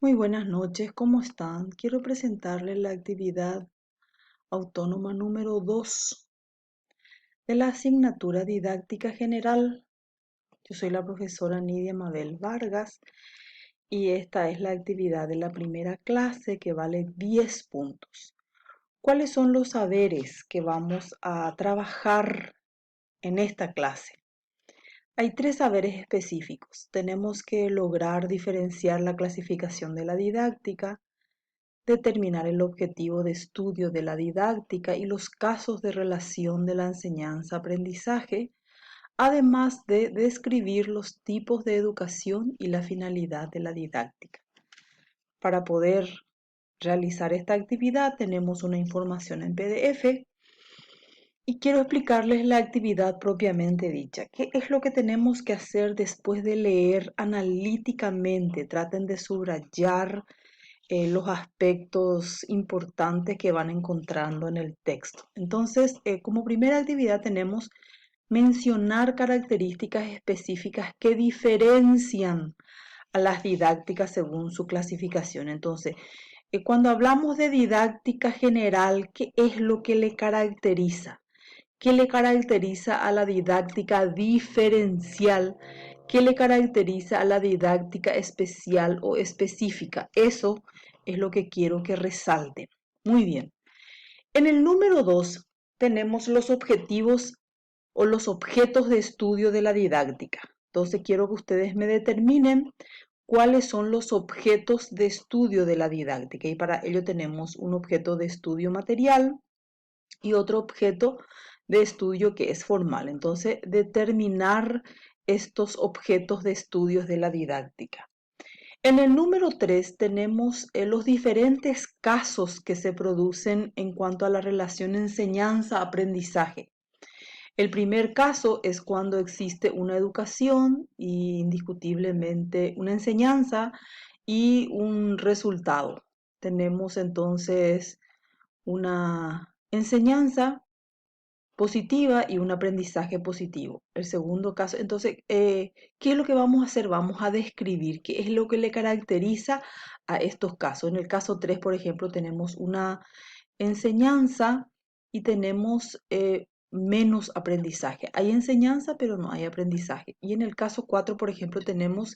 Muy buenas noches, ¿cómo están? Quiero presentarles la actividad autónoma número 2 de la asignatura didáctica general. Yo soy la profesora Nidia Mabel Vargas y esta es la actividad de la primera clase que vale 10 puntos. ¿Cuáles son los saberes que vamos a trabajar en esta clase? Hay 3 saberes específicos. Tenemos que lograr diferenciar la clasificación de la didáctica, determinar el objetivo de estudio de la didáctica y los casos de relación de la enseñanza-aprendizaje, además de describir los tipos de educación y la finalidad de la didáctica. Para poder realizar esta actividad tenemos una información en PDF y quiero explicarles la actividad propiamente dicha. ¿Qué es lo que tenemos que hacer después de leer analíticamente? Traten de subrayar los aspectos importantes que van encontrando en el texto. Entonces, como primera actividad tenemos mencionar características específicas que diferencian a las didácticas según su clasificación. Entonces, cuando hablamos de didáctica general, ¿qué es lo que le caracteriza? ¿Qué le caracteriza a la didáctica diferencial? ¿Qué le caracteriza a la didáctica especial o específica? Eso es lo que quiero que resalten. Muy bien. En el número 2 tenemos los objetivos o los objetos de estudio de la didáctica. Entonces quiero que ustedes me determinen cuáles son los objetos de estudio de la didáctica. Y para ello tenemos un objeto de estudio material y otro objeto de estudio que es formal. Entonces, determinar estos objetos de estudios de la didáctica. En el número 3 tenemos los diferentes casos que se producen en cuanto a la relación enseñanza-aprendizaje. El primer caso es cuando existe una educación y indiscutiblemente una enseñanza y un resultado. Tenemos entonces una enseñanza positiva y un aprendizaje positivo. El segundo caso, entonces, ¿qué es lo que vamos a hacer? Vamos a describir qué es lo que le caracteriza a estos casos. En el caso 3, por ejemplo, tenemos una enseñanza y tenemos menos aprendizaje. Hay enseñanza, pero no hay aprendizaje. Y en el caso 4, por ejemplo, tenemos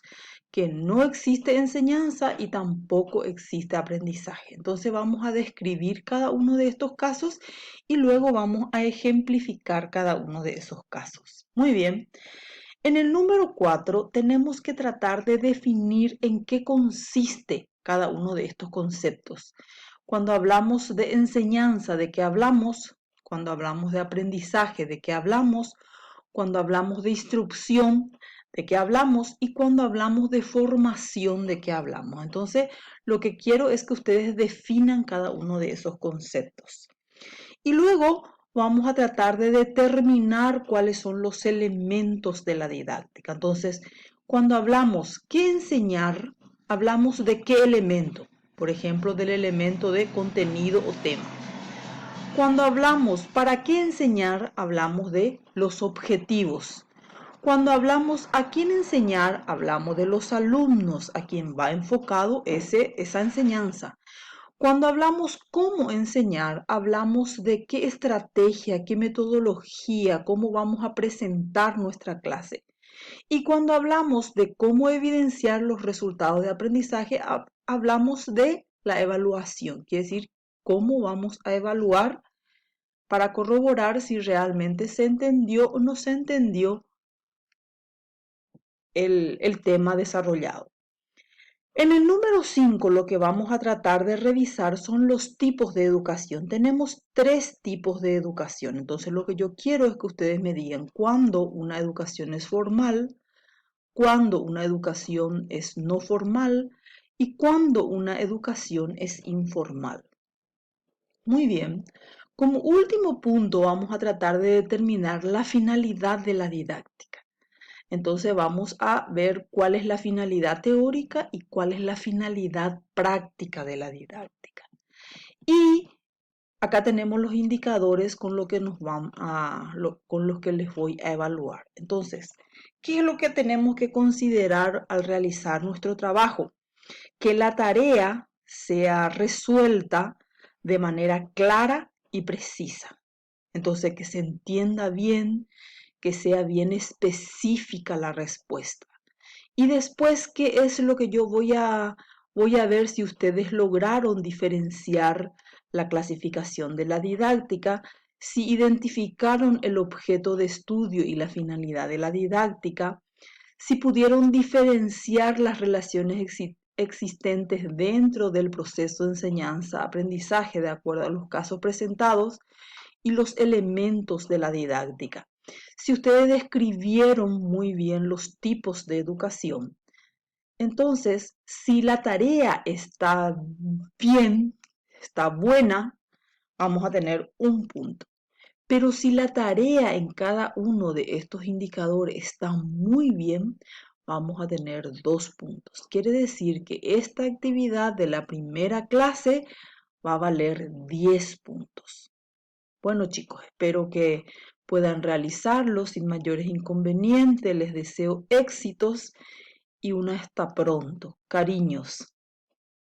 que no existe enseñanza y tampoco existe aprendizaje. Entonces vamos a describir cada uno de estos casos y luego vamos a ejemplificar cada uno de esos casos. Muy bien. En el número 4 tenemos que tratar de definir en qué consiste cada uno de estos conceptos. Cuando hablamos de enseñanza, ¿de qué hablamos? Cuando hablamos de aprendizaje, ¿de qué hablamos? Cuando hablamos de instrucción, ¿de qué hablamos? Y cuando hablamos de formación, ¿de qué hablamos? Entonces, lo que quiero es que ustedes definan cada uno de esos conceptos. Y luego vamos a tratar de determinar cuáles son los elementos de la didáctica. Entonces, cuando hablamos qué enseñar, hablamos de qué elemento. Por ejemplo, del elemento de contenido o tema. Cuando hablamos para qué enseñar, hablamos de los objetivos. Cuando hablamos a quién enseñar, hablamos de los alumnos, a quien va enfocado esa enseñanza. Cuando hablamos cómo enseñar, hablamos de qué estrategia, qué metodología, cómo vamos a presentar nuestra clase. Y cuando hablamos de cómo evidenciar los resultados de aprendizaje, hablamos de la evaluación, quiere decir cómo vamos a evaluar para corroborar si realmente se entendió o no se entendió el tema desarrollado. En el número 5 lo que vamos a tratar de revisar son los tipos de educación. Tenemos 3 tipos de educación. Entonces lo que yo quiero es que ustedes me digan cuándo una educación es formal, cuándo una educación es no formal y cuándo una educación es informal. Muy bien. Como último punto vamos a tratar de determinar la finalidad de la didáctica. Entonces vamos a ver cuál es la finalidad teórica y cuál es la finalidad práctica de la didáctica. Y acá tenemos los indicadores con los que con los que les voy a evaluar. Entonces, ¿qué es lo que tenemos que considerar al realizar nuestro trabajo? Que la tarea sea resuelta de manera clara y precisa. Entonces, que se entienda bien, que sea bien específica la respuesta. Y después, ¿qué es lo que yo voy a ver si ustedes lograron diferenciar la clasificación de la didáctica, si identificaron el objeto de estudio y la finalidad de la didáctica, si pudieron diferenciar las relaciones existentes dentro del proceso de enseñanza-aprendizaje de acuerdo a los casos presentados y los elementos de la didáctica. Si ustedes describieron muy bien los tipos de educación, entonces, si la tarea está bien, está buena, vamos a tener un punto. Pero si la tarea en cada uno de estos indicadores está muy bien, vamos a tener 2 puntos. Quiere decir que esta actividad de la primera clase va a valer 10 puntos. Bueno, chicos, espero que puedan realizarlo sin mayores inconvenientes. Les deseo éxitos y una hasta pronto. Cariños.